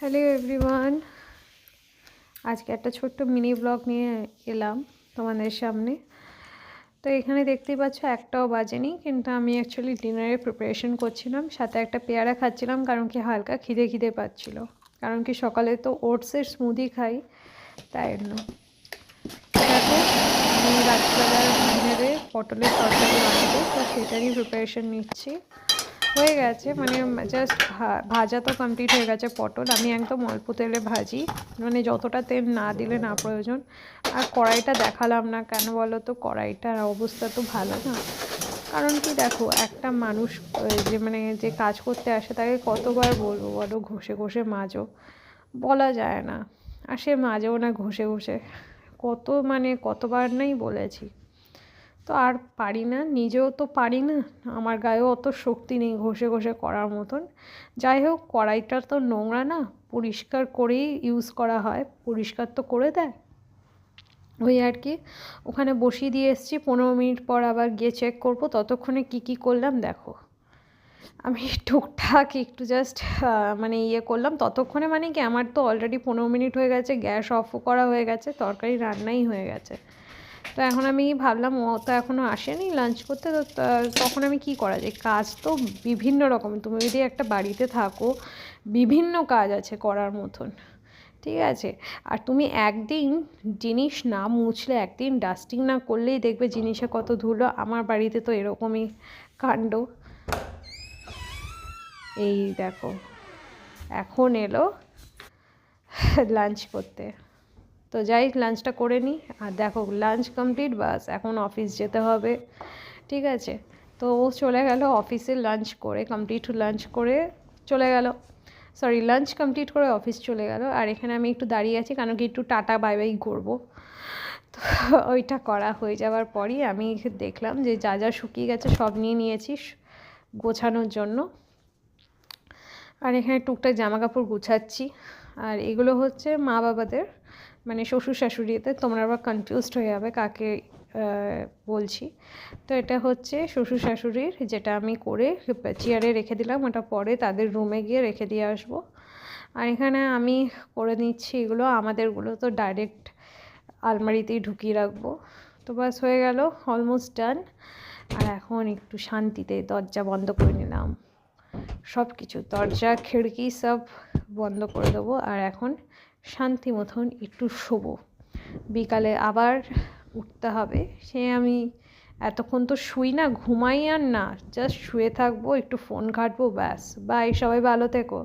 Hello everyone, আজকে একটা ছোট্ট মিনি ব্লগ নিয়ে এলাম তোমাদের সামনে। তো এখানে দেখতেই পাচ্ছ একটাও বাজেনি, কিন্তু আমি অ্যাকচুয়ালি ডিনারের প্রিপারেশন করছিলাম, সাথে একটা পেয়ারা খাচ্ছিলাম কারণ কি হালকা খিদে পাচ্ছিল, কারণ কি সকালে তো ওটসের স্মুদি খাই, তাই জন্য। দেখো আমি রাত্রিবেলার ডিনারে পটলের তরকারি বানাবো, তো সেটারই প্রিপারেশন নিচ্ছি। হয়ে গেছে, মানে জাস্ট ভাজা তো কমপ্লিট হয়ে গেছে পটল। আমি একদম অল্প তেলে ভাজি, মানে যতটা তেল না দিলে না প্রয়োজন। আর কড়াইটা দেখালাম না কেন বলো তো, কড়াইটার অবস্থা তো ভালো না। কারণ কি দেখো, একটা মানুষ যে কাজ করতে আসে তাকে কতবার বলবো বলো ঘষে ঘষে মাজো, বলা যায় না। আর সে মাজেও না ঘষে ঘষে, কতবার নাই বলেছি। তো আর পারি না, নিজেও তো পারি না, আমার গায়েও অত শক্তি নেই ঘষে ঘষে করার মতন। যাই হোক, কড়াইটা তো নোংরা না, পরিষ্কার করেই ইউজ করা হয়, পরিষ্কার তো করে দেয় ওই আর কি। ওখানে বসিয়ে দিয়ে এসেছি, 15 মিনিট পর আবার গিয়ে চেক করবো। ততক্ষণে কি করলাম দেখো, আমি টুকটাক একটু জাস্ট করলাম ততক্ষণে, মানে কি আমার তো অলরেডি 15 মিনিট হয়ে গেছে, গ্যাস অফও করা হয়ে গেছে, তরকারি রান্নাই হয়ে গেছে। তো এখন আমি ভাবলাম ও তো এখনও আসেনি লাঞ্চ করতে, তো তখন আমি কি করা যায়, কাজ তো বিভিন্ন রকম। তুমি যদি একটা বাড়িতে থাকো, বিভিন্ন কাজ আছে করার মতন, ঠিক আছে। আর তুমি একদিন জিনিস না মুছলে, একদিন ডাস্টিং না করলেই দেখবে জিনিসে কত ধুলো। আমার বাড়িতে তো এরকমই কাণ্ড। এই দেখো এখন এলো লাঞ্চ করতে, তো যাই লাঞ্চটা করে নিই। আর দেখো লাঞ্চ কমপ্লিট, বাস এখন অফিস যেতে হবে, ঠিক আছে। তো ও চলে গেল অফিসে, লাঞ্চ করে চলে গেল, লাঞ্চ কমপ্লিট করে অফিস চলে গেল। আর এখানে আমি একটু দাঁড়িয়ে আছি, কারণ কি একটু টাটা বাই বাই করবো। তো ওইটা করা হয়ে যাওয়ার পরই আমি দেখলাম যে যা শুকিয়ে গেছে সব নিয়ে নিয়েছি গোছানোর জন্য। আর এখানে টুকটাক জামা কাপড় গুছাচ্ছি। আর এগুলো হচ্ছে মা বাবাদের, মানে শ্বশুর শাশুড়িতে, তোমরা আবার কনফিউজড হয়ে যাবে কাকে বলছি। তো এটা হচ্ছে শ্বশুর শাশুড়ির, যেটা আমি করে চেয়ারে রেখে দিলাম, ওটা পরে তাদের রুমে গিয়ে রেখে দিয়ে আসবো। আর এখানে আমি করে নিচ্ছি এগুলো, আমাদেরগুলো তো ডাইরেক্ট আলমারিতেই ঢুকিয়ে রাখবো। তো বাস হয়ে গেল, অলমোস্ট ডান। আর এখন একটু শান্তিতে দরজা বন্ধ করে নিলাম, সব কিছু দরজা খিড়কি সব বন্ধ করে দেবো। আর এখন শান্তি মতন একটু শোবো, বিকালে আবার উঠতে হবে। আমি এতক্ষণ তো শুই না, ঘুমাই আর না, জাস্ট শুয়ে থাকবো, একটু ফোন ঘাঁটবো, ব্যাস। বাই, সবাই ভালো থেকো।